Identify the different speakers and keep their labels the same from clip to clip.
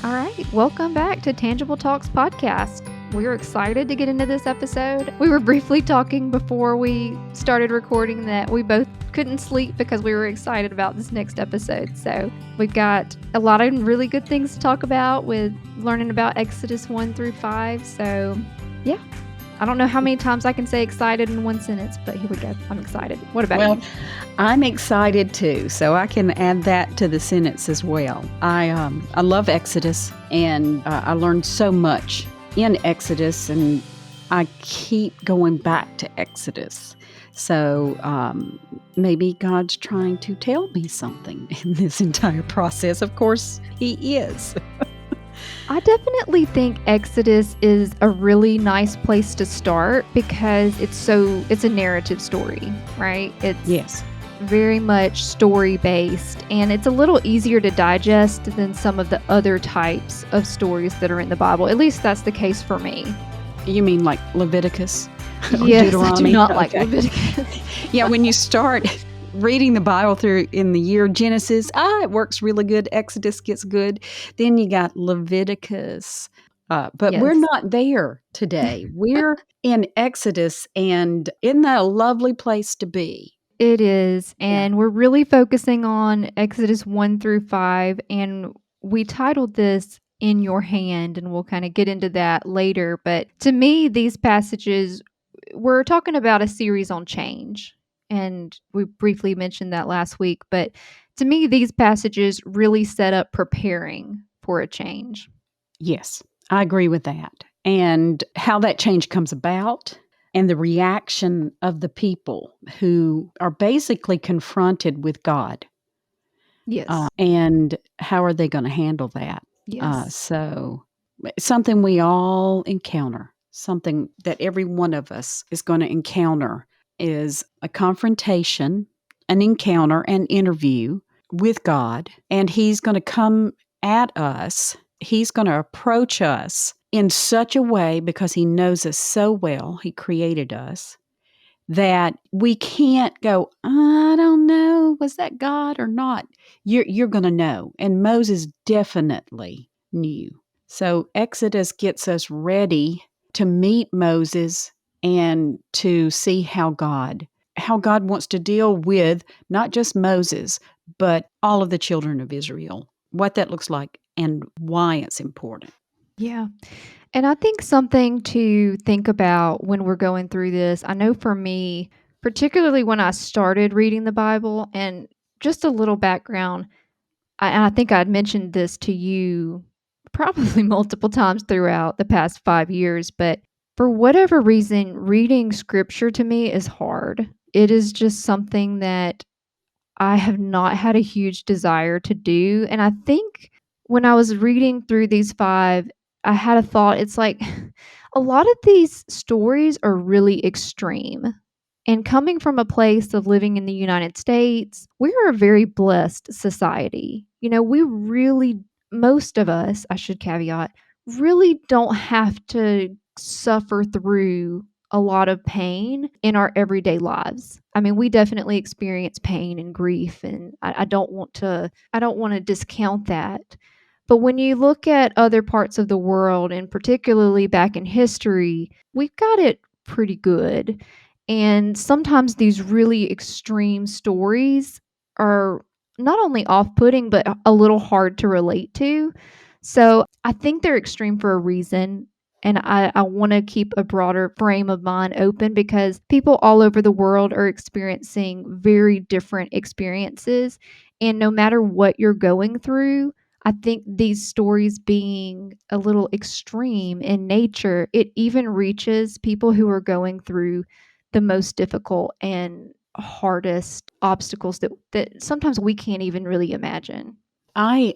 Speaker 1: All right, welcome back to Tangible Talks podcast. We're excited to get into this episode. We were briefly talking before we started recording that we both couldn't sleep because we were excited about this next episode. So we've got a lot of really good things to talk about with learning about Exodus 1 through 5. So yeah, I don't know how many times I can say excited in one sentence, but here we go. I'm excited. What about you?
Speaker 2: I'm excited too, so I can add that to the sentence as well. I love Exodus, and I learned so much in Exodus, and I keep going back to Exodus. So maybe God's trying to tell me something in this entire process. Of course, He is.
Speaker 1: I definitely think Exodus is a really nice place to start because it's a narrative story, right?
Speaker 2: Yes.
Speaker 1: Very much story-based, and it's a little easier to digest than some of the other types of stories that are in the Bible. At least that's the case for me.
Speaker 2: You mean like Leviticus or
Speaker 1: Yes,
Speaker 2: Deuteronomy?
Speaker 1: I do not like
Speaker 2: Okay.
Speaker 1: Leviticus.
Speaker 2: Yeah, when you start reading the Bible through in the year Genesis, it works really good. Exodus gets good. Then you got Leviticus. But we're
Speaker 1: Yes.
Speaker 2: not there today. We're in Exodus, and isn't that a lovely place to be?
Speaker 1: It is,
Speaker 2: Yeah.
Speaker 1: and we're really focusing on Exodus 1 through 5, and we titled this In Your Hand, and we'll kind of get into that later. But to me, these passages, we're talking about a series on change, and we briefly mentioned that last week. But to me, these passages really set up preparing for a change.
Speaker 2: Yes, I agree with that. And how that change comes about and the reaction of the people who are basically confronted with God.
Speaker 1: Yes.
Speaker 2: And how are they going to handle that?
Speaker 1: Yes.
Speaker 2: So, something we all encounter, something that every one of us is going to encounter is a confrontation, an encounter, an interview with God. And He's going to come at us, He's going to approach us in such a way because He knows us so well, He created us, that we can't go, I don't know, was that God or not? You're going to know. And Moses definitely knew. So Exodus gets us ready to meet Moses and to see how God wants to deal with not just Moses, but all of the children of Israel, what that looks like and why it's important.
Speaker 1: Yeah. And I think something to think about when we're going through this, I know for me, particularly when I started reading the Bible, and just a little background, and I think I'd mentioned this to you probably multiple times throughout the past 5 years, but for whatever reason, reading scripture to me is hard. It is just something that I have not had a huge desire to do, and I think when I was reading through these 5, I had a thought, it's like, a lot of these stories are really extreme, and coming from a place of living in the United States, we are a very blessed society. You know, we really most of us, I should caveat, really don't have to suffer through a lot of pain in our everyday lives. I mean, we definitely experience pain and grief, and I don't want to discount that. But when you look at other parts of the world, and particularly back in history, we've got it pretty good. And sometimes these really extreme stories are not only off-putting, but a little hard to relate to. So I think they're extreme for a reason. And I want to keep a broader frame of mind open because people all over the world are experiencing very different experiences. And no matter what you're going through, I think these stories being a little extreme in nature, it even reaches people who are going through the most difficult and hardest obstacles that sometimes we can't even really imagine.
Speaker 2: I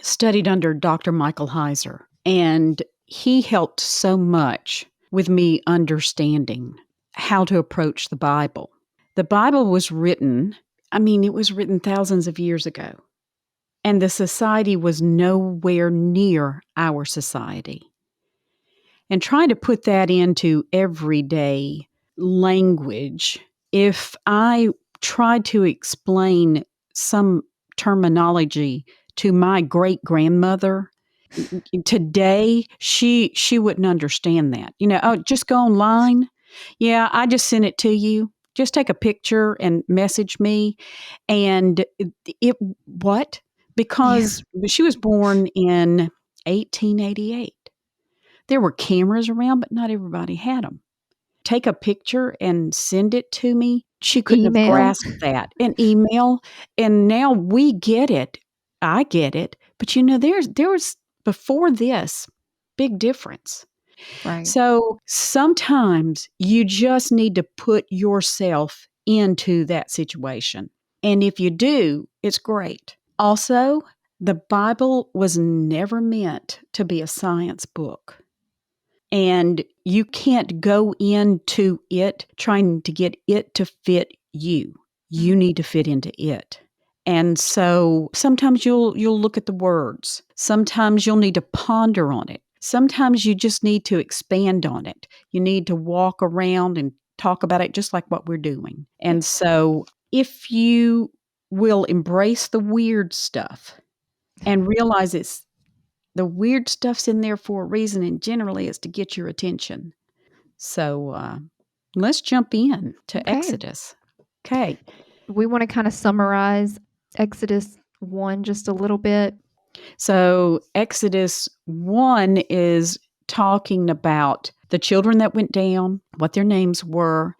Speaker 2: studied under Dr. Michael Heiser, and he helped so much with me understanding how to approach the Bible. The Bible was written, it was written thousands of years ago, and the society was nowhere near our society. And trying to put that into everyday language, if I tried to explain some terminology to my great grandmother today, she wouldn't understand that. Oh, just go online. Yeah, I just sent it to you. Just take a picture and message me. And it what?
Speaker 1: Yeah.
Speaker 2: Because she was born in 1888. There were cameras around, but not everybody had them. Take a picture and send it to me. She couldn't have
Speaker 1: Email.
Speaker 2: grasped that. An email, and now we get it. I get it. But there was before this big difference.
Speaker 1: Right.
Speaker 2: So sometimes you just need to put yourself into that situation. And if you do, it's great. Also, the Bible was never meant to be a science book. And you can't go into it trying to get it to fit you. You
Speaker 1: Mhm.
Speaker 2: need to fit into it. And so sometimes you'll look at the words. Sometimes you'll need to ponder on it. Sometimes you just need to expand on it. You need to walk around and talk about it just like what we're doing.
Speaker 1: Yeah.
Speaker 2: And so if you will embrace the weird stuff and realize it's the weird stuff's in there for a reason, and generally it's to get your attention. So let's jump in to
Speaker 1: Okay.
Speaker 2: Exodus. Okay.
Speaker 1: We want to kind of summarize Exodus 1 just a little bit.
Speaker 2: So Exodus 1 is talking about the children that went down, what their names were,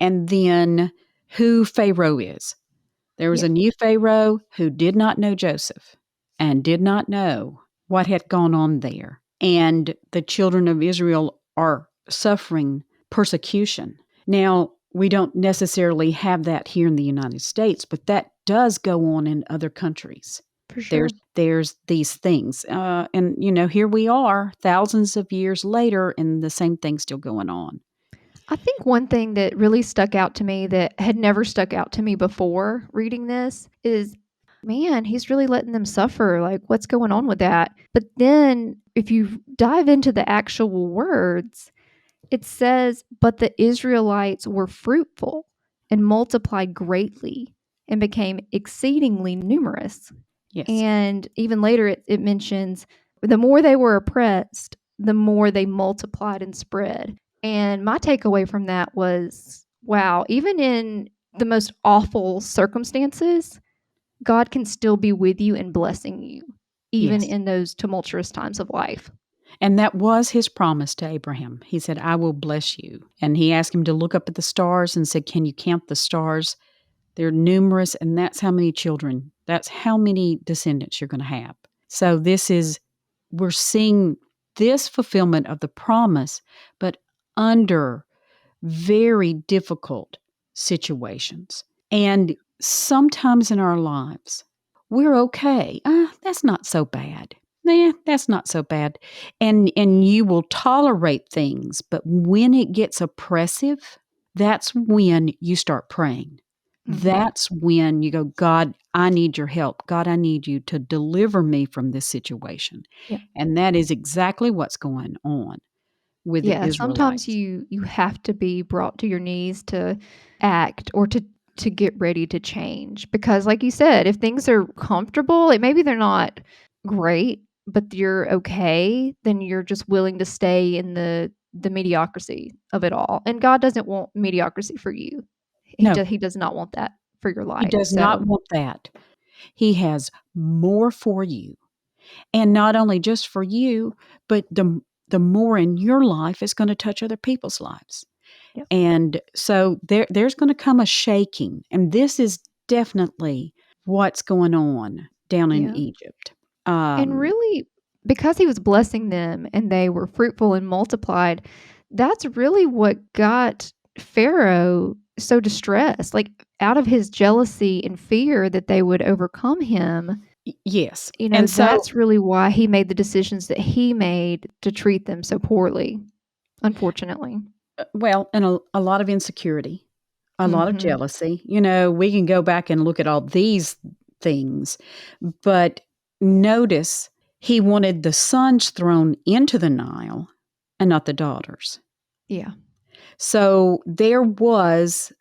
Speaker 2: and then who Pharaoh is. There was
Speaker 1: Yeah,
Speaker 2: a new Pharaoh who did not know Joseph and did not know what had gone on there. And the children of Israel are suffering persecution. Now, we don't necessarily have that here in the United States, but that does go on in other countries.
Speaker 1: for
Speaker 2: There's
Speaker 1: sure.
Speaker 2: there's these things, and here we are, thousands of years later, and the same thing's still going on.
Speaker 1: I think one thing that really stuck out to me that had never stuck out to me before reading this is, man, he's really letting them suffer. Like, what's going on with that? But then if you dive into the actual words, it says, "But the Israelites were fruitful and multiplied greatly and became exceedingly numerous."
Speaker 2: Yes,
Speaker 1: And even later, it mentions the more they were oppressed, the more they multiplied and spread. And my takeaway from that was, wow, even in the most awful circumstances, God can still be with you and blessing you, even
Speaker 2: yes.
Speaker 1: in those tumultuous times of life.
Speaker 2: And that was his promise to Abraham. He said, I will bless you. And he asked him to look up at the stars and said, can you count the stars? They're numerous, and that's how many children, that's how many descendants you're going to have. So we're seeing this fulfillment of the promise, but under very difficult situations. And sometimes in our lives, we're okay. That's not so bad. Nah, that's not so bad. And you will tolerate things, but when it gets oppressive, that's when you start praying.
Speaker 1: Mhm.
Speaker 2: That's when you go, God, I need your help. God, I need you to deliver me from this situation.
Speaker 1: Yeah.
Speaker 2: And that is exactly what's going on with the
Speaker 1: Yeah, sometimes
Speaker 2: Israelites.
Speaker 1: you have to be brought to your knees to act or to get ready to change because like you said, if things are comfortable, maybe they're not great, but you're okay, then you're just willing to stay in the mediocrity of it all. And God doesn't want mediocrity for you.
Speaker 2: No,
Speaker 1: He does not want that for your
Speaker 2: he
Speaker 1: life.
Speaker 2: does not
Speaker 1: So,
Speaker 2: want that. He has more for you. And not only just for you, but the more in your life is going to touch other people's lives.
Speaker 1: yeah.
Speaker 2: And so there's going to come a shaking. And this is definitely what's going on down in
Speaker 1: Yeah.
Speaker 2: Egypt.
Speaker 1: And
Speaker 2: Um,
Speaker 1: really, because he was blessing them and they were fruitful and multiplied, that's really what got Pharaoh so distressed. Like out of his jealousy and fear that they would overcome him,
Speaker 2: yes. And so,
Speaker 1: that's really why he made the decisions that he made to treat them so poorly, unfortunately.
Speaker 2: well, and a lot of insecurity, a lot of
Speaker 1: Mhm.
Speaker 2: jealousy. We can go back and look at all these things, but notice he wanted the sons thrown into the Nile and not the daughters.
Speaker 1: Yeah.
Speaker 2: So there was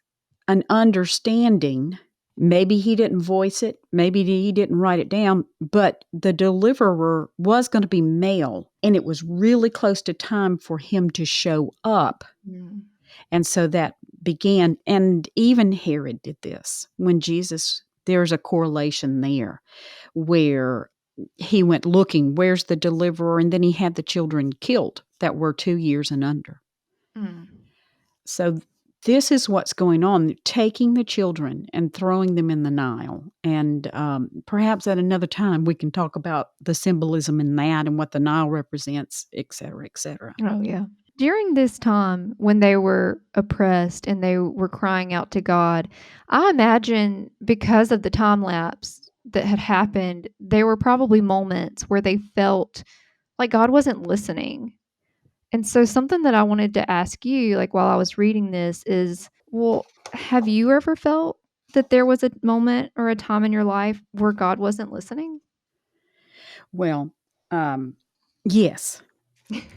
Speaker 2: an understanding, Maybe he didn't voice it, maybe he didn't write it down, but the deliverer was going to be male, and it was really close to time for him to show up.
Speaker 1: Mm.
Speaker 2: And so that began, and even Herod did this when Jesus, there's a correlation there where he went looking, where's the deliverer? And then he had the children killed that were 2 years and under.
Speaker 1: Mm.
Speaker 2: So this is what's going on, taking the children and throwing them in the Nile. And perhaps at another time we can talk about the symbolism in that and what the Nile represents, et cetera, et cetera.
Speaker 1: Oh, yeah. During this time when they were oppressed and they were crying out to God, I imagine because of the time lapse that had happened, there were probably moments where they felt like God wasn't listening. And so something that I wanted to ask you, like, while I was reading this is, well, have you ever felt that there was a moment or a time in your life where God wasn't listening?
Speaker 2: Well, um, yes,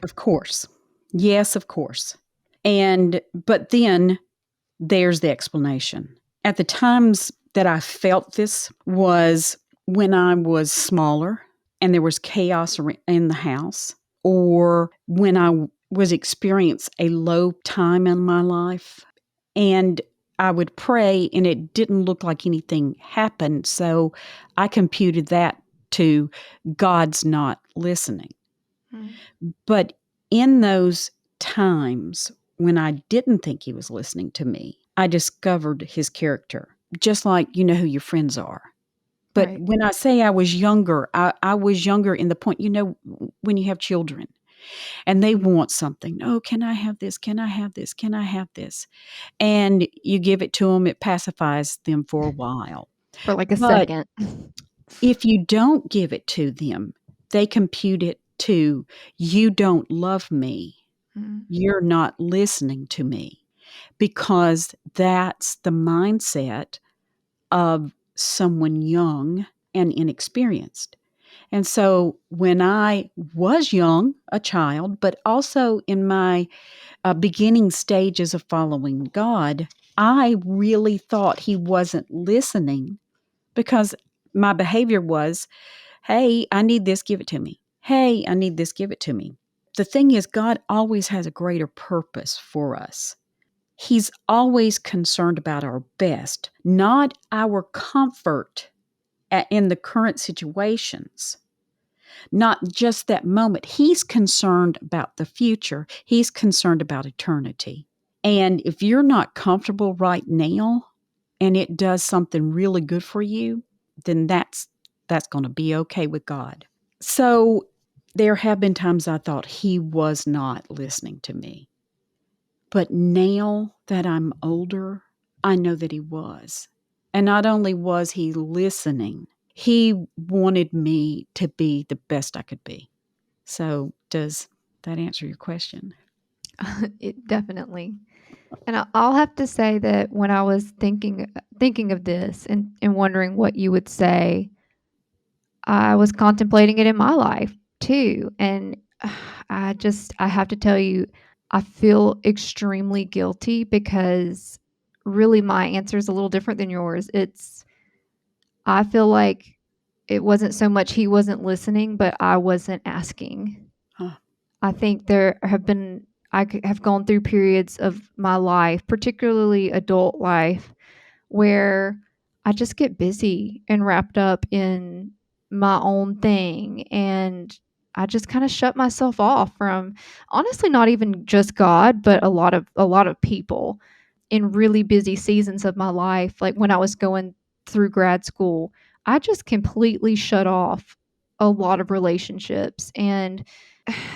Speaker 2: of course. Yes, of course. And, but then there's the explanation. At the times that I felt this was when I was smaller and there was chaos in the house, or when I was experiencing a low time in my life and I would pray and it didn't look like anything happened. So I computed that to God's not listening.
Speaker 1: Mm.
Speaker 2: But in those times when I didn't think he was listening to me, I discovered his character, just like you know who your friends are. But
Speaker 1: Right.
Speaker 2: when I say I was younger, I was younger in the point, when you have children and they want something. Oh, can I have this? Can I have this? Can I have this? And you give it to them, it pacifies them for a while.
Speaker 1: For like a
Speaker 2: But
Speaker 1: second.
Speaker 2: if you don't give it to them, they compute it to, you don't love me.
Speaker 1: Mm.
Speaker 2: You're not listening to me, because that's the mindset of someone young and inexperienced. And so when I was young, a child, but also in my beginning stages of following God, I really thought he wasn't listening because my behavior was, hey, I need this, give it to me. Hey, I need this, give it to me. The thing is, God always has a greater purpose for us. He's always concerned about our best, not our comfort in the current situations, not just that moment. He's concerned about the future, He's concerned about eternity. And if you're not comfortable right now and it does something really good for you, then that's going to be okay with God. So there have been times I thought he was not listening to me. But now that I'm older, I know that he was. And not only was he listening, he wanted me to be the best I could be. So, does that answer your question?
Speaker 1: It definitely. And I'll have to say that when I was thinking of this and wondering what you would say, I was contemplating it in my life too, and I have to tell you, I feel extremely guilty because really my answer is a little different than yours. I feel like it wasn't so much he wasn't listening, but I wasn't asking.
Speaker 2: Huh.
Speaker 1: I think there have been have gone through periods of my life, particularly adult life, where I just get busy and wrapped up in my own thing, and I just kinda shut myself off from honestly, not even just God, but a lot of people in really busy seasons of my life. Like, when I was going through grad school, I just completely shut off a lot of relationships, and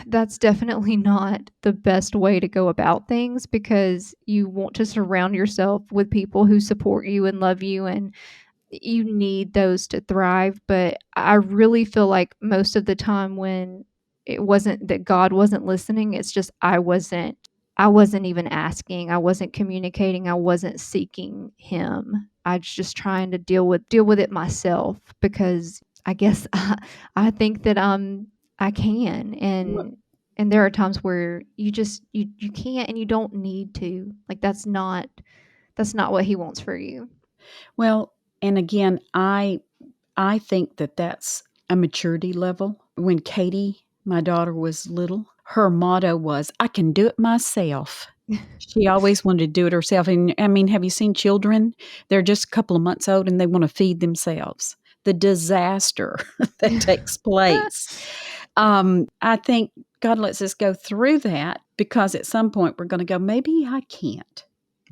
Speaker 1: that's definitely not the best way to go about things because you want to surround yourself with people who support you and love you, and you need those to thrive. But I really feel like most of the time when it wasn't that God wasn't listening, it's just I wasn't even asking, I wasn't communicating, I wasn't seeking him. I was just trying to deal with it myself because I guess I think that I can,
Speaker 2: Well,
Speaker 1: and there are times where you can't and you don't need to. Like that's not what he wants for you.
Speaker 2: well, And again, I think that that's a maturity level. When Katie, my daughter, was little, her motto was, I can do it myself. She always wanted to do it herself. And I mean, have you seen children? They're just a couple of months old and they want to feed themselves. The disaster that takes place. I think God lets us go through that because at some point we're going to go, maybe I can't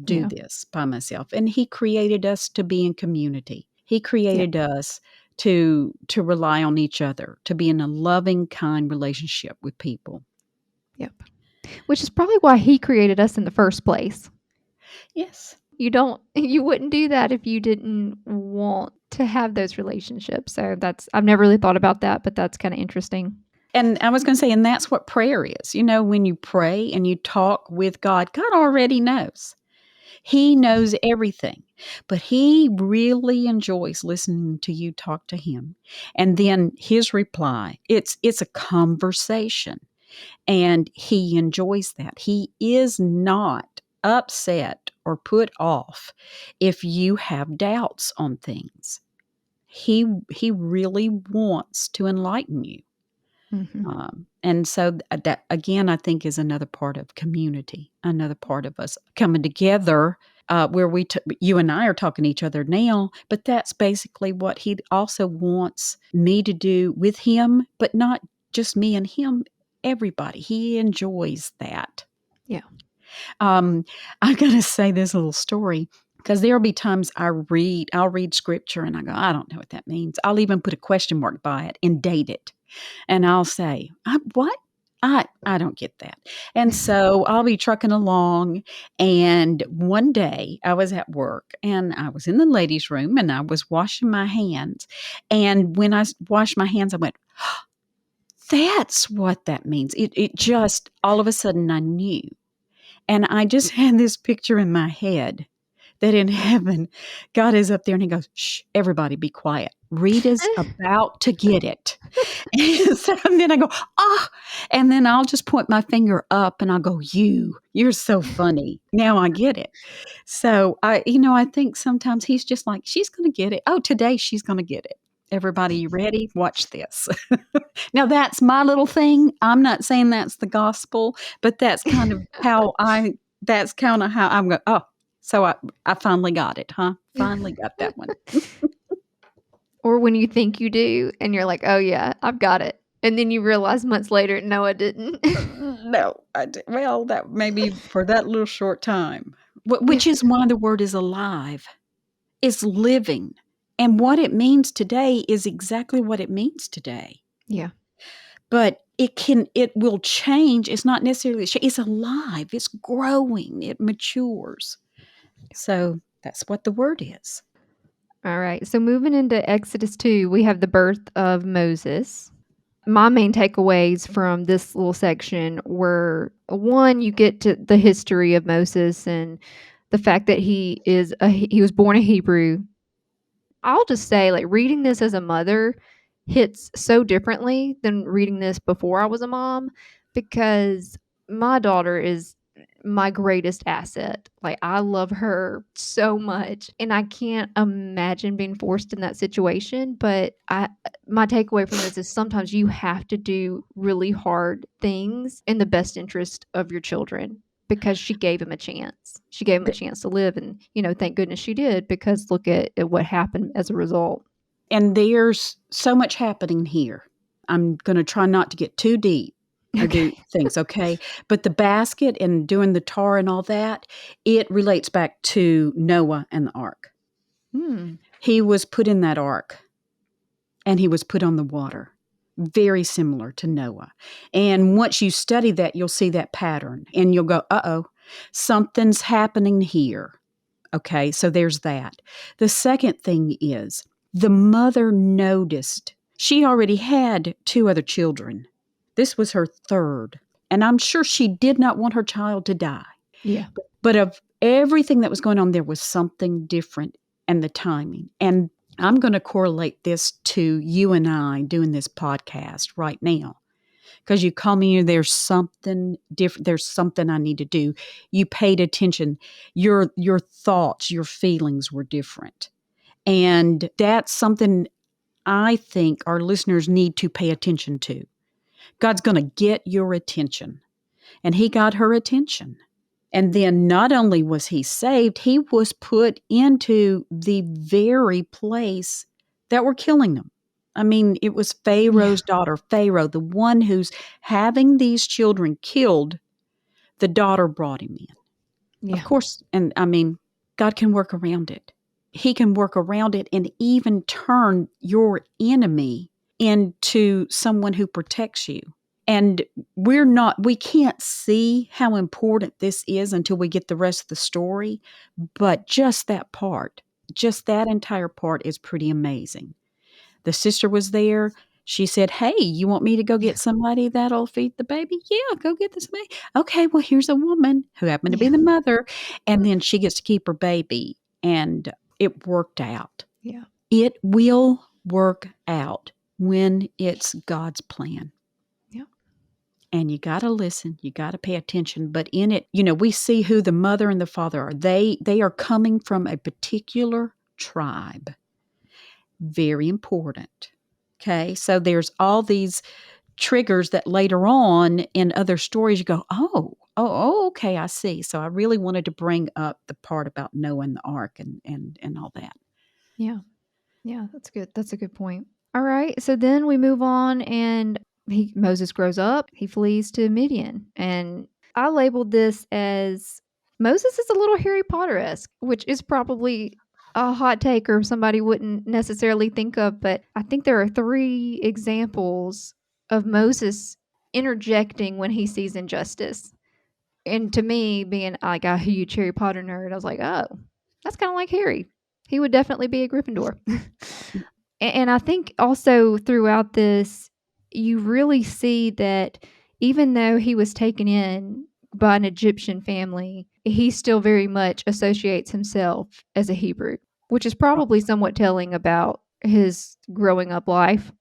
Speaker 2: do
Speaker 1: Yeah.
Speaker 2: this by myself. And He created us to be in community. He
Speaker 1: Yeah.
Speaker 2: created us to rely on each other, to be in a loving, kind relationship with people.
Speaker 1: Yep. Which is probably why he created us in the first place.
Speaker 2: Yes.
Speaker 1: You wouldn't do that if you didn't want to have those relationships. So that's I've never really thought about that, but that's kind of interesting.
Speaker 2: And I was going to say, and that's what prayer is. You know, when you pray and you talk with God, God already knows. He knows everything, but He really enjoys listening to you talk to Him. And then His reply, it's a conversation, and He enjoys that. He is not upset or put off if you have doubts on things. He really wants to enlighten you.
Speaker 1: Mhm.
Speaker 2: And so that again, I think, is another part of community, another part of us coming together. Where you and I are talking to each other now, but that's basically what He also wants me to do with Him, but not just me and Him. Everybody, He enjoys that.
Speaker 1: Yeah.
Speaker 2: Um, I'm going to say this little story because there'll be times I'll read scripture and I go, I don't know what that means. I'll even put a question mark by it and date it. And I'll say, what? I don't get that. And so I'll be trucking along. And one day I was at work and I was in the ladies' room and I was washing my hands. And when I washed my hands, I went, that's what that means. It just, all of a sudden, I knew. And I just had this picture in my head that in heaven, God is up there and He goes, shh, everybody be quiet. Rita's about to get it. And so and then I go, ah, and then I'll just point my finger up and I'll go, you're so funny. Now I get it. So I think sometimes He's just like, she's going to get it. Oh, today she's going to get it. Everybody, you ready? Watch this. Now that's my little thing. I'm not saying that's the gospel, but that's kind of how I'm going, oh, so I finally got it, huh? Finally got that one.
Speaker 1: Or when you think you do and you're like, "Oh, yeah, I've got it." And then you realize months later, "No, I didn't."
Speaker 2: No, well, that maybe for that little short time, which is why the word is alive, is living, and what it means today is exactly what it means today.
Speaker 1: Yeah.
Speaker 2: But it will change. It's not necessarily it's alive. It's growing. It matures. So that's what the word is.
Speaker 1: Alright, so moving into Exodus 2, we have the birth of Moses. My main takeaways from this little section were, 1, you get to the history of Moses and the fact that he was born a Hebrew. I'll just say, like, reading this as a mother hits so differently than reading this before I was a mom because my daughter is my greatest asset. Like, I love her so much, and I can't imagine being forced in that situation, but my takeaway from this is sometimes you have to do really hard things in the best interest of your children because she gave him a chance. She gave him a
Speaker 2: Th-
Speaker 1: chance to live, and, thank goodness she did because look at what happened as a result.
Speaker 2: And there's so much happening here. I'm going to try not to get too deep or do
Speaker 1: Okay.
Speaker 2: things, okay? But the basket and doing the tar and all that, it relates back to Noah and the ark.
Speaker 1: Hmm.
Speaker 2: He was put in that ark and he was put on the water. Very similar to Noah. And once you study that, you'll see that pattern and you'll go, uh-oh, something's happening here. Okay, so there's that. The second thing is the mother noticed she already had two other children. This was her third. And I'm sure she did not want her child to die.
Speaker 1: Yeah.
Speaker 2: But of everything that was going on, there was something different and the timing. And I'm going to correlate this to you and I doing this podcast right now. Because you call me and there's something different. There's something I need to do. You paid attention. Your thoughts, your feelings were different. And that's something I think our listeners need to pay attention to. God's going to get your attention. And he got her attention. And then not only was he saved, he was put into the very place that were killing them. I mean, it was
Speaker 1: Yeah.
Speaker 2: Pharaoh's daughter, Pharaoh, the one who's having these children killed. The daughter brought him in. Of
Speaker 1: Yeah.
Speaker 2: course, and I mean, God can work around it. He can work around it and even turn your enemy into someone who protects you. And we can't see how important this is until we get the rest of the story. But just that entire part is pretty amazing. The sister was there. She said, "Hey, you want me to go
Speaker 1: Yeah.
Speaker 2: get somebody that'll feed the baby? Yeah, go get this baby. Okay, well, here's a woman who happened to be
Speaker 1: Yeah.
Speaker 2: the mother, and then she gets to keep her baby." And it worked out.
Speaker 1: Yeah.
Speaker 2: It will work out when it's God's plan.
Speaker 1: Yeah.
Speaker 2: And you got to listen, you got to pay attention, but in it, we see who the mother and the father are. They are coming from a particular tribe. Very important. Okay? So there's all these triggers that later on in other stories you go, "Oh, okay, I see." So I really wanted to bring up the part about Noah and the ark and all that.
Speaker 1: Yeah. Yeah, that's good. That's a good point. All right. So then we move on and Moses grows up. He flees to Midian. And I labeled this as Moses is a little Harry Potter-esque, which is probably a hot take or somebody wouldn't necessarily think of, but I think there are 3 examples of Moses interjecting when he sees injustice. And to me, being like a huge Harry Potter nerd, I was like, "Oh, that's kinda like Harry. He would definitely be a Gryffindor." And I think also throughout this, you really see that even though he was taken in by an Egyptian family, he still very much associates himself as a Hebrew, which is probably somewhat telling about his growing up life.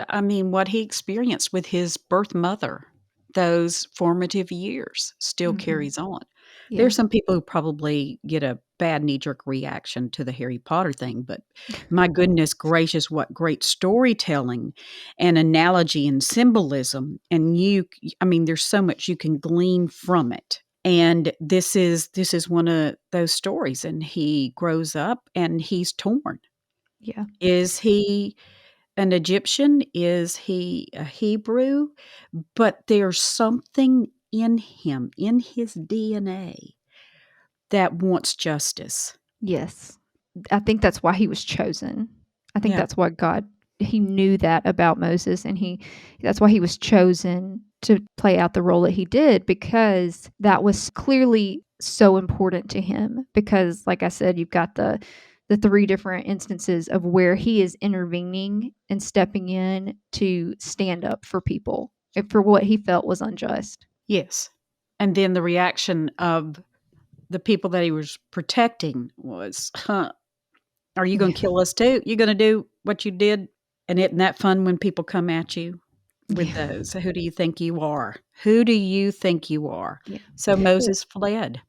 Speaker 2: I mean, what he experienced with his birth mother, those formative years still
Speaker 1: Mhm.
Speaker 2: carries on.
Speaker 1: Yeah.
Speaker 2: There's some people who probably get a bad knee-jerk reaction to the Harry Potter thing, but my goodness gracious, what great storytelling and analogy and symbolism, and I mean, there's so much you can glean from it. And this is one of those stories, and he grows up and he's torn.
Speaker 1: Yeah.
Speaker 2: Is he an Egyptian? Is he a Hebrew? But there's something in him, in his DNA, that wants justice.
Speaker 1: Yes. I think that's why he was chosen. I think
Speaker 2: Yeah.
Speaker 1: that's what God he knew that about Moses and that's why he was chosen to play out the role that he did because that was clearly so important to him because like I said you've got the 3 different instances of where he is intervening and stepping in to stand up for people and for what he felt was unjust.
Speaker 2: Yes. And then the reaction of the people that he was protecting was, "Huh, are you gonna
Speaker 1: Yeah.
Speaker 2: kill us too? You gonna do what you did?" And isn't that fun when people come at you with
Speaker 1: Yeah.
Speaker 2: those? "Who do you think you are? Who do you think you are?"
Speaker 1: Yeah.
Speaker 2: So
Speaker 1: Well,
Speaker 2: Moses fled.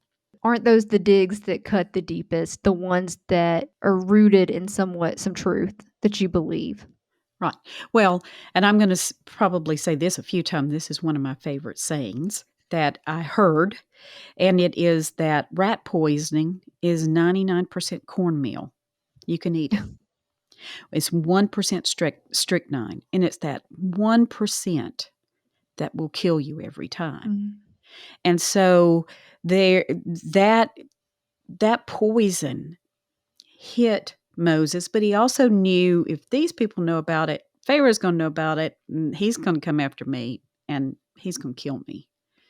Speaker 1: aren't those the digs that cut the deepest, the ones that are rooted in some truth that you believe?
Speaker 2: Right. Well, and I'm gonna probably say this a few times. This is one of my favorite sayings that I heard, and it is that rat poisoning is 99% cornmeal. You can eat it. It's 1% strychnine, and it's that 1% that will kill you every time.
Speaker 1: Mhm.
Speaker 2: And so there that that poison hit Moses, but he also knew if these people know about it, Pharaoh's going to know about it, and he's going to come after me and he's going to kill me.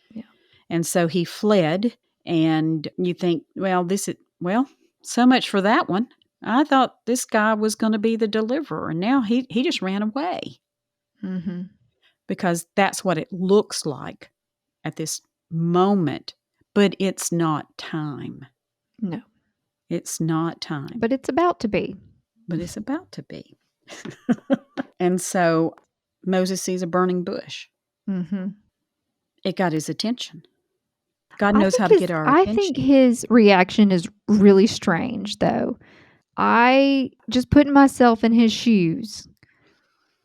Speaker 1: Yeah.
Speaker 2: And so he fled, and you think, well, so much for that one. I thought this guy was going to be the deliverer, and now he just ran away
Speaker 1: Mhm.
Speaker 2: because that's what it looks like at this moment, but it's not time.
Speaker 1: No,
Speaker 2: It's not time,
Speaker 1: but it's about to be.
Speaker 2: but it's about to be. And so Moses sees a burning bush.
Speaker 1: Mhm.
Speaker 2: It got his attention. God knows how to get our
Speaker 1: I think
Speaker 2: attention.
Speaker 1: his reaction is really strange, though. I just putting myself in his shoes,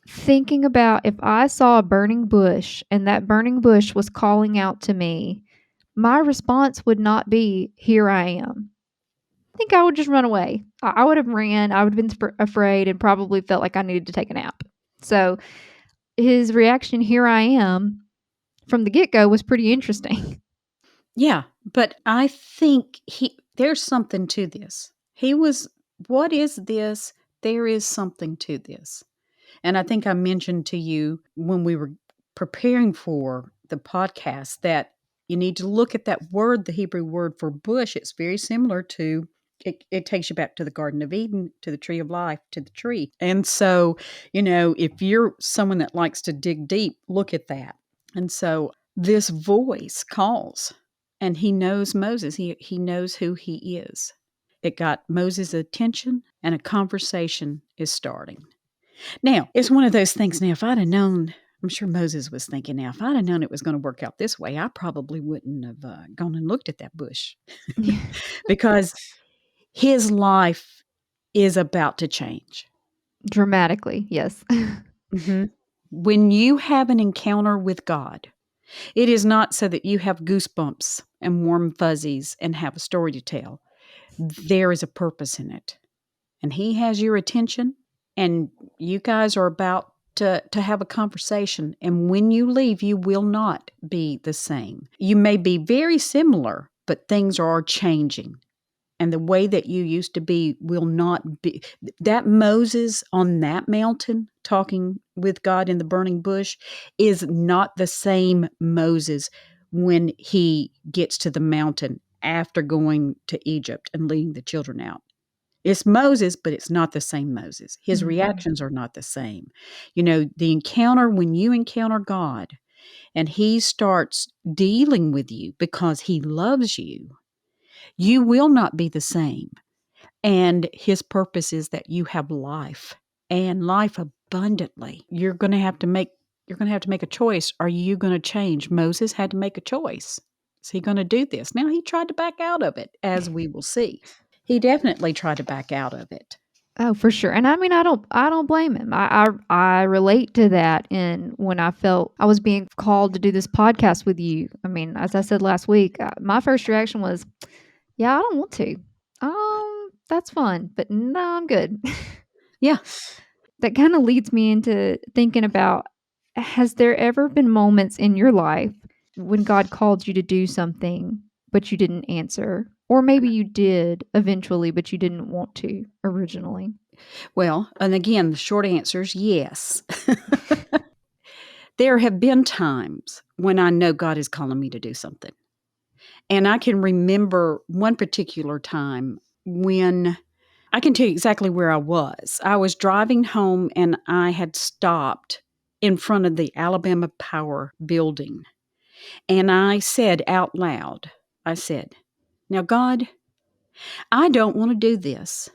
Speaker 1: thinking about if I saw a burning bush and that burning bush was calling out to me, my response would not be, "Here I am." I think I would just run away. I would have ran. I would have been afraid and probably felt like I needed to take a nap. So his reaction, "Here I am," from the get go was pretty interesting.
Speaker 2: Yeah, but I think there's something to this. He was, "What is this?" There is something to this. And I think I mentioned to you when we were preparing for the podcast that you need to look at that word, the Hebrew word for bush. It's very similar to it takes you back to the Garden of Eden, to the tree of life, to the tree. And so, if you're someone that likes to dig deep, look at that. And so this voice calls, and he knows Moses. He knows who he is. It got Moses' attention, and a conversation is starting. Now, it's one of those things. Now, if I'd have known, I'm sure Moses was thinking, now, if I'd have known it was going to work out this way, I probably wouldn't have gone and looked at that bush
Speaker 1: Yeah.
Speaker 2: because his life is about to change.
Speaker 1: Dramatically, yes.
Speaker 2: hmm When you have an encounter with God, it is not so that you have goosebumps and warm fuzzies and have a story to tell. There is a purpose in it. And he has your attention, and you guys are about to have a conversation. And when you leave, you will not be the same. You may be very similar, but things are changing. And the way that you used to be will not be. That Moses on that mountain talking with God in the burning bush is not the same Moses when he gets to the mountain after going to Egypt and leading the children out. It's Moses, but it's not the same Moses. His
Speaker 1: Mhm.
Speaker 2: reactions are not the same. The encounter, when you encounter God and he starts dealing with you because he loves you, you will not be the same. And his purpose is that you have life and life abundantly. You're going to have to make a choice. Are you going to change? Moses had to make a choice. Is he going to do this? Now he tried to back out of it, as we will see. He definitely tried to back out of it.
Speaker 1: Oh, for sure, and I mean, I don't blame him. I relate to that, and when I felt I was being called to do this podcast with you, I mean, as I said last week, my first reaction was, "Yeah, I don't want to. That's fun, but no, I'm good."
Speaker 2: Yeah.
Speaker 1: That kinda leads me into thinking about, has there ever been moments in your life when God called you to do something, but you didn't answer? Or maybe you did eventually, but you didn't want to originally?
Speaker 2: Well, and again, the short answer is yes. There have been times when I know God is calling me to do something. And I can remember one particular time when I can tell you exactly where I was. I was driving home and I had stopped in front of the Alabama Power building. And I said out loud, I said, "Now, God, I don't want to do this.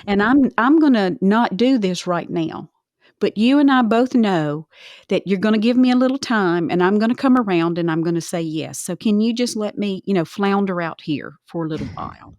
Speaker 2: And I'm going to not do this right now. But you and I both know that you're going to give me a little time and I'm going to come around and I'm going to say yes. So can you just let me, flounder out here for a little while?"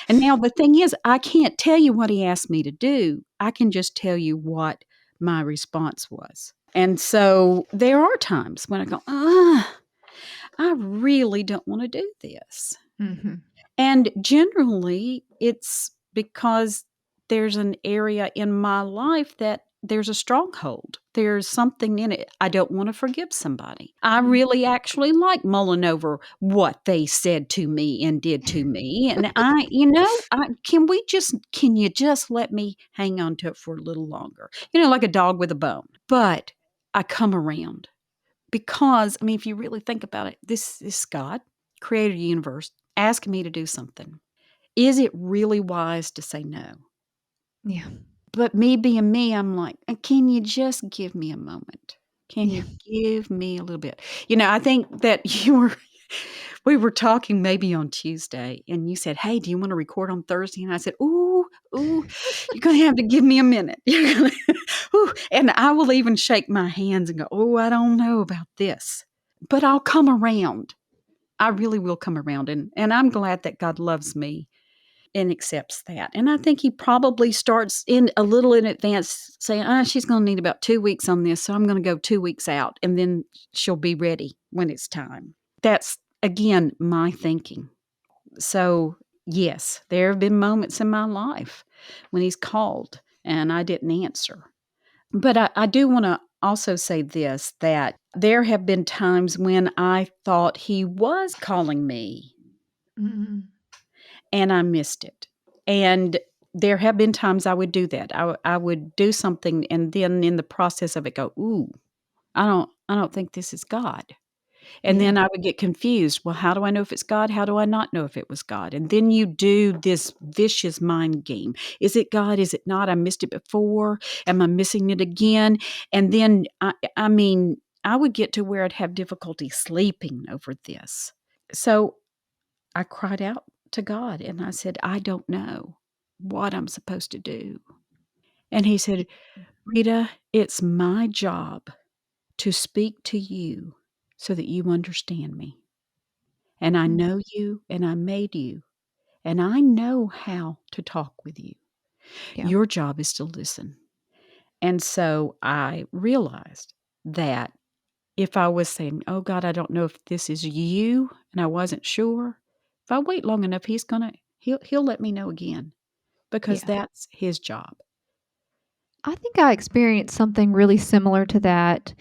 Speaker 2: And now the thing is, I can't tell you what he asked me to do. I can just tell you what my response was. And so there are times when I go, I really don't want to do this.
Speaker 1: Mhm.
Speaker 2: And generally, it's because there's an area in my life that there's a stronghold. There's something in it. I don't want to forgive somebody. I really actually like mulling over what they said to me and did to me. And can you just let me hang on to it for a little longer? Like a dog with a bone. But I come around because, I mean, if you really think about it, this is God, created the universe, asking me to do something. Is it really wise to say no?
Speaker 1: Yeah.
Speaker 2: But me being me, I'm like, can you just give me a moment? Can
Speaker 1: Yeah.
Speaker 2: you give me a little bit? I think that we were talking maybe on Tuesday, and you said, "Hey, do you want to record on Thursday?" And I said, ooh, you're going to have to give me a minute. You're gonna, ooh. And I will even shake my hands and go, "Oh, I don't know about this." But I'll come around. I really will come around. And I'm glad that God loves me and accepts that. And I think he probably starts in a little in advance saying, she's going to need about 2 weeks on this. So I'm going to go 2 weeks out and then she'll be ready when it's time. That's, again, my thinking. So, yes, there have been moments in my life when he's called and I didn't answer. But I do want to also say this, that there have been times when I thought he was calling me
Speaker 1: Mhm.
Speaker 2: and I missed it. And there have been times I would do that. I would do something and then in the process of it go, ooh, I don't think this is God. And
Speaker 1: Yeah.
Speaker 2: then I would get confused. Well, how do I know if it's God? How do I not know if it was God? And then you do this vicious mind game. Is it God? Is it not? I missed it before. Am I missing it again? And then, I mean, I would get to where I'd have difficulty sleeping over this. So I cried out to God and I said, I don't know what I'm supposed to do. And he said, Rita, it's my job to speak to you so that you understand me. And I
Speaker 1: Mm.
Speaker 2: know you and I made you and I know how to talk with you.
Speaker 1: Yeah.
Speaker 2: Your job is to listen. And so I realized that if I was saying, "Oh God, I don't know if this is you," and I wasn't sure, if I wait long enough, he'll let me know again because
Speaker 1: Yeah.
Speaker 2: that's his job.
Speaker 1: I think I experienced something really similar to that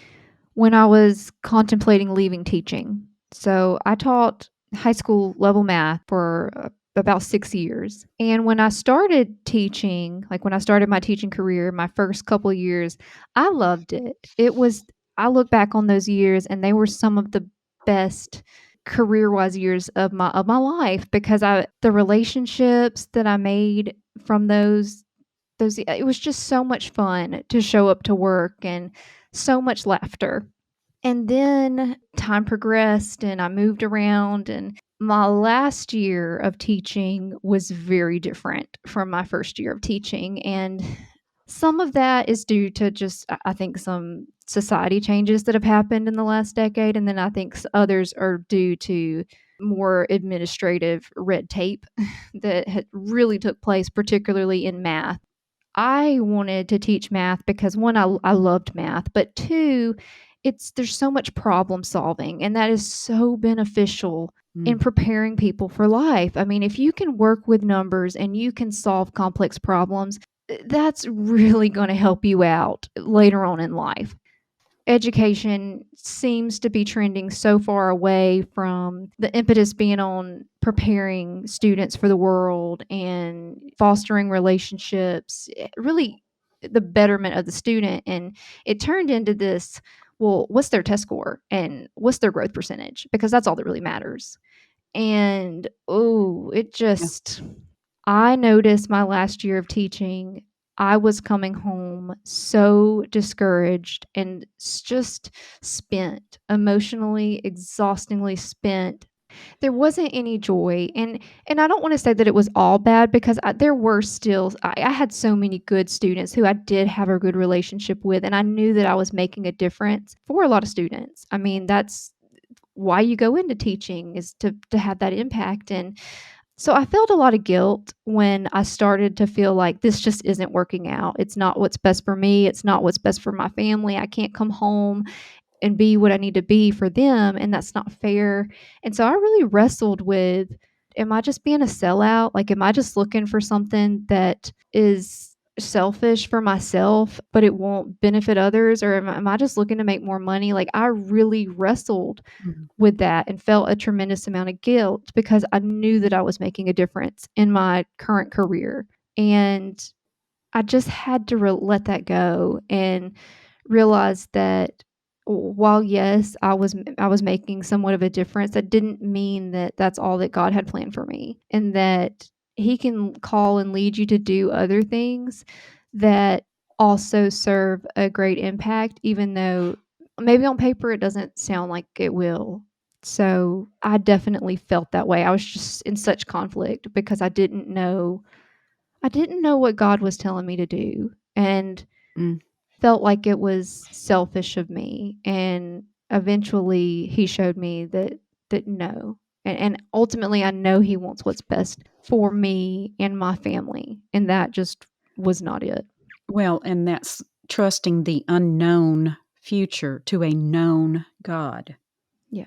Speaker 1: when I was contemplating leaving teaching. So I taught high school level math for about 6 years. And when I started teaching, like when I started my teaching career, my first couple of years, I loved it. I look back on those years and they were some of the best career wise years of my life because the relationships that I made from those it was just so much fun to show up to work and so much laughter. And then time progressed and I moved around, and my last year of teaching was very different from my first year of teaching. And some of that is due to just, I think, some society changes that have happened in the last decade. And then I think others are due to more administrative red tape that had really took place, particularly in math. I wanted to teach math because 1, I loved math, but 2, there's so much problem solving, and that is so beneficial in
Speaker 2: Mm,
Speaker 1: preparing people for life. I mean, if you can work with numbers and you can solve complex problems, that's really gonna help you out later on in life. Education seems to be trending so far away from the impetus being on preparing students for the world and fostering relationships, really the betterment of the student. And it turned into this, well, what's their test score and what's their growth percentage? Because that's all that really matters. And oh,
Speaker 2: yeah.
Speaker 1: I noticed my last year of teaching, I was coming home so discouraged and just spent, emotionally, exhaustingly spent. There wasn't any joy, and I don't wanna say that it was all bad because there were still I had so many good students who I did have a good relationship with, and I knew that I was making a difference for a lot of students. I mean, that's why you go into teaching, is to have that impact. And so I felt a lot of guilt when I started to feel like this just isn't working out. It's not what's best for me. It's not what's best for my family. I can't come home and be what I need to be for them, and that's not fair. And so I really wrestled with, am I just being a sellout? Like, am I just looking for something that is selfish for myself, but it won't benefit others? Or am I just looking to make more money? Like, I really wrestled
Speaker 2: Mhm,
Speaker 1: with that and felt a tremendous amount of guilt because I knew that I was making a difference in my current career. And I just had to let that go and realize that while yes, I was making somewhat of a difference, that didn't mean that that's all that God had planned for me, and that He can call and lead you to do other things that also serve a great impact, even though maybe on paper it doesn't sound like it will. So I definitely felt that way. I was just in such conflict because I didn't know what God was telling me to do, and
Speaker 2: mm,
Speaker 1: felt like it was selfish of me. And eventually he showed me that no. And ultimately I know he wants what's best for me and my family, and that just was not it.
Speaker 2: Well, and that's trusting the unknown future to a known God.
Speaker 1: Yeah.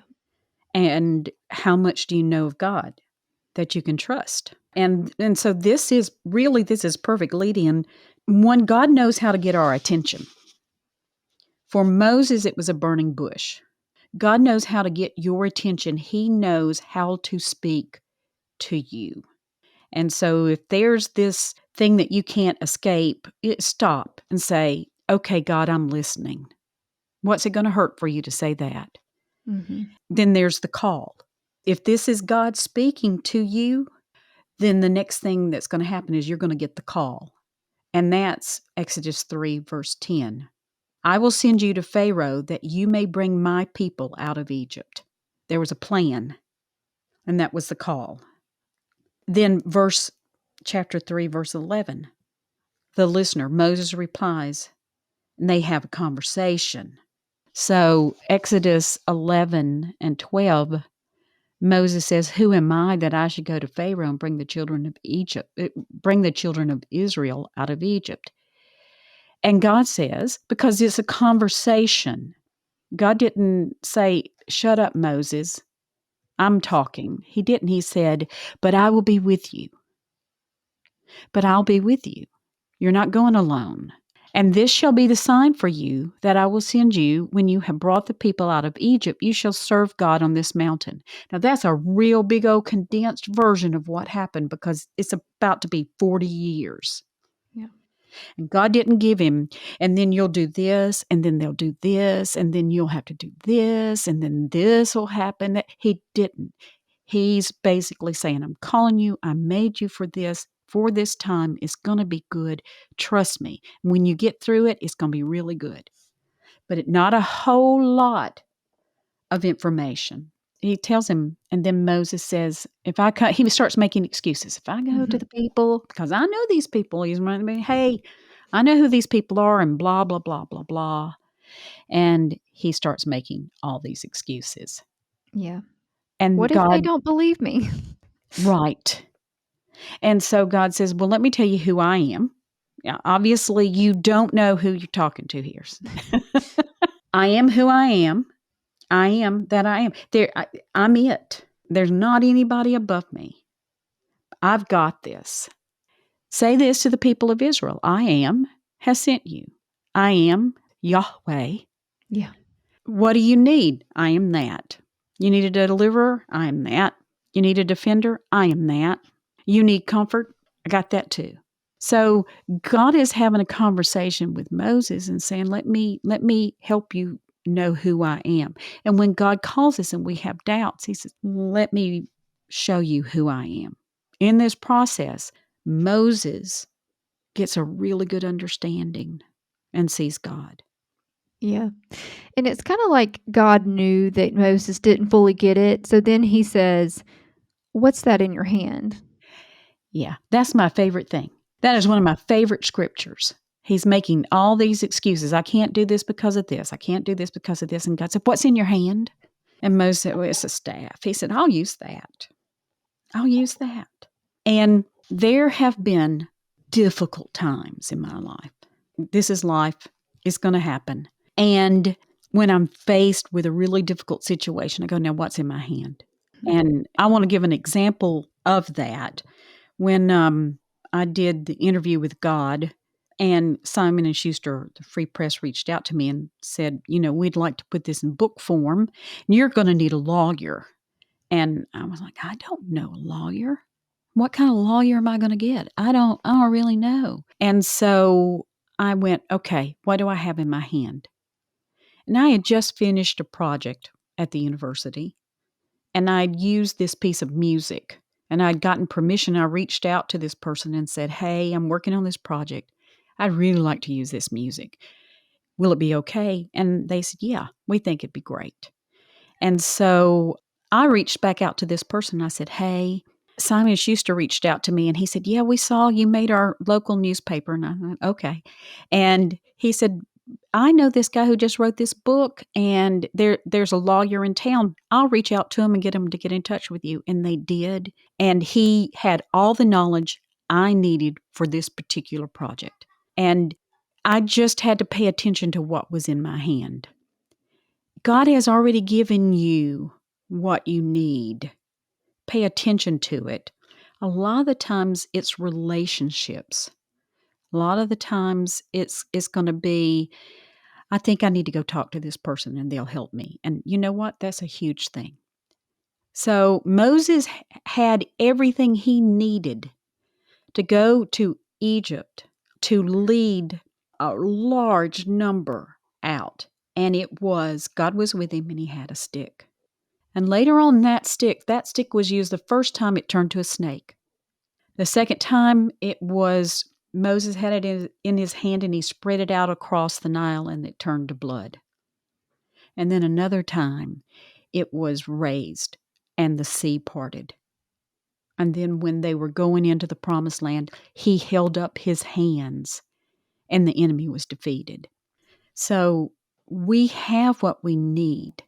Speaker 2: And how much do you know of God that you can trust? And so this is perfect lead in. One, God knows how to get our attention. For Moses, it was a burning bush. God knows how to get your attention. He knows how to speak to you. And so if there's this thing that you can't escape, stop and say, okay, God, I'm listening. What's it going to hurt for you to say that?
Speaker 1: Mhm.
Speaker 2: Then there's the call. If this is God speaking to you, then the next thing that's going to happen is you're going to get the call. And that's Exodus 3, verse 10. I will send you to Pharaoh that you may bring my people out of Egypt. There was a plan, and that was the call. Then chapter 3, verse 11. The listener, Moses replies, and they have a conversation. So Exodus 11 and 12, Moses says, who am I that I should go to Pharaoh and bring the children of Israel out of Egypt? And God says, because it's a conversation, God didn't say, shut up, Moses, I'm talking. He didn't. He said, but I will be with you. But I'll be with you. You're not going alone. And this shall be the sign for you that I will send you when you have brought the people out of Egypt. You shall serve God on this mountain. Now, that's a real big old condensed version of what happened because it's about to be 40 years.
Speaker 1: Yeah.
Speaker 2: And God didn't give him, and then you'll do this, and then they'll do this, and then you'll have to do this, and then this will happen. He didn't. He's basically saying, I'm calling you. I made you for this. For this time, it's going to be good. Trust me. When you get through it, it's going to be really good. But not a whole lot of information. He tells him, and then Moses says, if I come, he starts making excuses. If I go to
Speaker 1: Mhm.
Speaker 2: the people, because I know these people, he's reminding me, hey, I know who these people are, and blah, blah, blah, blah, blah. And he starts making all these excuses.
Speaker 1: Yeah.
Speaker 2: And
Speaker 1: What if they
Speaker 2: God,
Speaker 1: don't believe me?
Speaker 2: right. And so God says, well, let me tell you who I am. Yeah, obviously, you don't know who you're talking to here. I am who I am. I am that I am. I'm it. There's not anybody above me. I've got this. Say this to the people of Israel. I am has sent you. I am Yahweh.
Speaker 1: Yeah.
Speaker 2: What do you need? I am that. You need a deliverer? I am that. You need a defender? I am that. You need comfort? I got that too. So God is having a conversation with Moses and saying, let me help you know who I am. And when God calls us and we have doubts, he says, let me show you who I am. In this process, Moses gets a really good understanding and sees God.
Speaker 1: Yeah. And it's kinda like God knew that Moses didn't fully get it, so then he says, "What's that in your hand?"
Speaker 2: Yeah, that's my favorite thing. That is one of my favorite scriptures. He's making all these excuses. I can't do this because of this. I can't do this because of this. And God said, what's in your hand? And Moses said, well, it's a staff. He said, I'll use that. I'll use that. And there have been difficult times in my life. This is life. It's going to happen. And when I'm faced with a really difficult situation, I go, now what's in my hand? And I want to give an example of that. When I did the interview with God, and Simon and Schuster, the Free Press, reached out to me and said, we'd like to put this in book form. And you're going to need a lawyer. And I was like, I don't know a lawyer. What kind of lawyer am I going to get? I don't really know. And so I went, okay, what do I have in my hand? And I had just finished a project at the university, and I'd used this piece of music, and I'd gotten permission. I reached out to this person and said, hey, I'm working on this project. I'd really like to use this music. Will it be okay? And they said, yeah, we think it'd be great. And so I reached back out to this person. I said, hey, Simon Schuster reached out to me, and he said, yeah, we saw you made our local newspaper. And I went, okay. And he said, I know this guy who just wrote this book, and there's a lawyer in town. I'll reach out to him and get him to get in touch with you." And they did. And he had all the knowledge I needed for this particular project. And I just had to pay attention to what was in my hand. God has already given you what you need. Pay attention to it. A lot of the times it's relationships. A lot of the times it's going to be, I think I need to go talk to this person and they'll help me. And you know what? That's a huge thing. So Moses had everything he needed to go to Egypt to lead a large number out. And God was with him and he had a stick. And later on, that stick was used the first time it turned to a snake. The second time it was Moses had it in his hand and he spread it out across the Nile and it turned to blood. And then another time it was raised and the sea parted. And then when they were going into the promised land, he held up his hands and the enemy was defeated. So we have what we need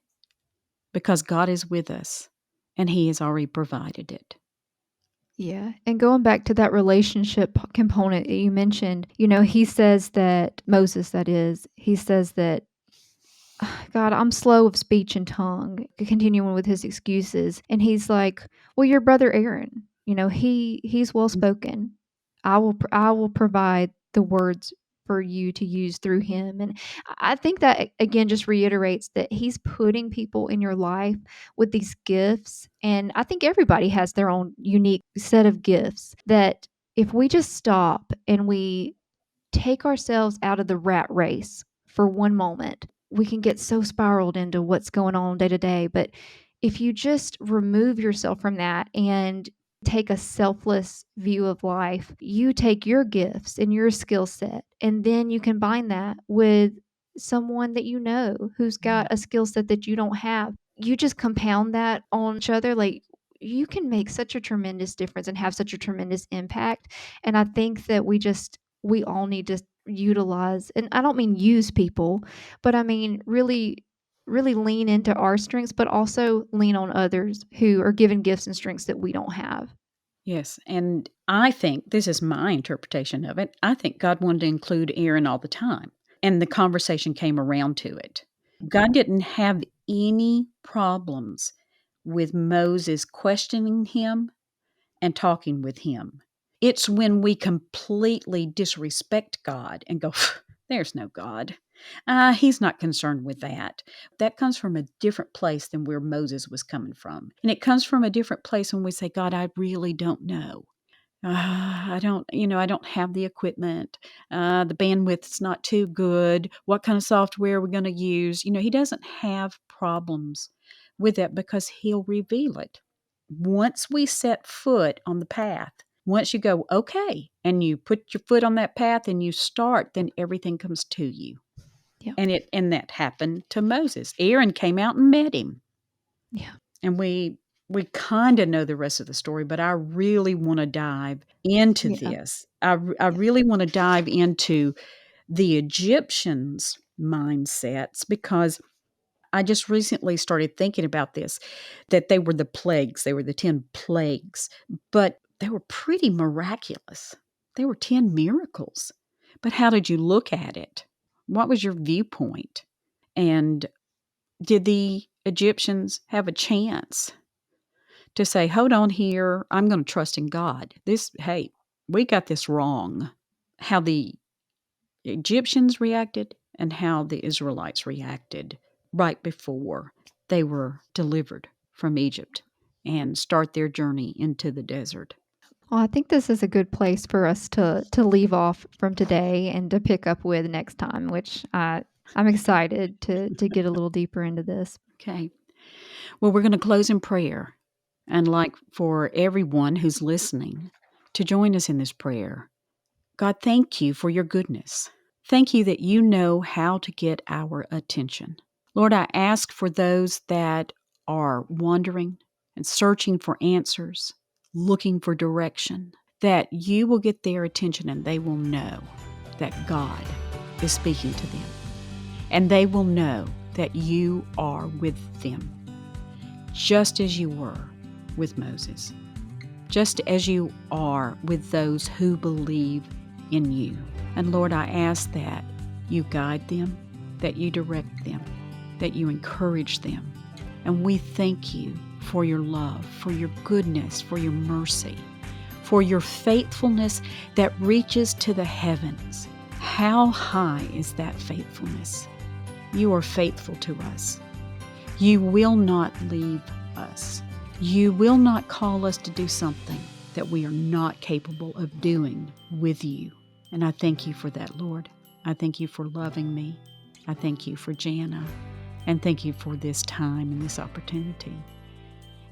Speaker 2: because God is with us and he has already provided it.
Speaker 1: Yeah, and going back to that relationship component that you mentioned, he says that Moses, that is, he says that, God, I'm slow of speech and tongue, continuing with his excuses. And he's like, well, your brother Aaron, he's well spoken. I will provide the words for you to use through him. And I think that again just reiterates that he's putting people in your life with these gifts. And I think everybody has their own unique set of gifts that if we just stop and we take ourselves out of the rat race for one moment, we can get so spiraled into what's going on day to day. But if you just remove yourself from that and take a selfless view of life, you take your gifts and your skill set, and then you combine that with someone that you know who's got a skill set that you don't have. You just compound that on each other. Like, you can make such a tremendous difference and have such a tremendous impact. And I think that we all need to utilize, and I don't mean use people, but I mean really lean into our strengths, but also lean on others who are given gifts and strengths that we don't have.
Speaker 2: Yes, and I think this is my interpretation of it. I think God wanted to include Aaron all the time, and the conversation came around to it. God didn't have any problems with Moses questioning him and talking with him. It's when we completely disrespect God and go, there's no God. He's not concerned with that. That comes from a different place than where Moses was coming from. And it comes from a different place when we say, God, I really don't know. I don't have the equipment. The bandwidth's not too good. What kind of software are we going to use? He doesn't have problems with that because he'll reveal it. Once we set foot on the path, once you go, okay, and you put your foot on that path and you start, then everything comes to you.
Speaker 1: Yeah.
Speaker 2: And that happened to Moses. Aaron came out and met him.
Speaker 1: Yeah.
Speaker 2: And we kind of know the rest of the story, but I really want to dive into
Speaker 1: Yeah.
Speaker 2: this. I really want to dive into the Egyptians' mindsets because I just recently started thinking about this, that they were the plagues. They were the 10 plagues, but they were pretty miraculous. They were 10 miracles. But how did you look at it? What was your viewpoint? And did the Egyptians have a chance to say, hold on here, I'm going to trust in God? Hey, we got this wrong. How the Egyptians reacted and how the Israelites reacted right before they were delivered from Egypt and start their journey into the desert.
Speaker 1: Well, I think this is a good place for us to leave off from today and to pick up with next time, which I'm excited to get a little deeper into this.
Speaker 2: Okay. Well, we're going to close in prayer. And like for everyone who's listening to join us in this prayer, God, thank you for your goodness. Thank you that you know how to get our attention. Lord, I ask for those that are wondering and searching for answers, looking for direction, that you will get their attention and they will know that God is speaking to them. and they will know that you are with them, just as you were with Moses, just as you are with those who believe in you. And Lord, I ask that you guide them, that you direct them, that you encourage them. And we thank you for your love, for your goodness, for your mercy, for your faithfulness that reaches to the heavens. How high is that faithfulness? You are faithful to us. You will not leave us. You will not call us to do something that we are not capable of doing with you. And I thank you for that, Lord. I thank you for loving me. I thank you for Jana. And thank you for this time and this opportunity.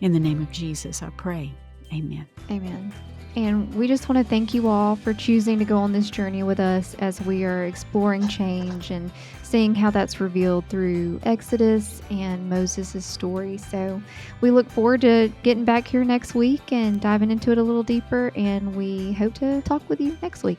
Speaker 2: In the name of Jesus, I pray. Amen.
Speaker 1: Amen. And we just want to thank you all for choosing to go on this journey with us as we are exploring change and seeing how that's revealed through Exodus and Moses' story. So we look forward to getting back here next week and diving into it a little deeper. And we hope to talk with you next week.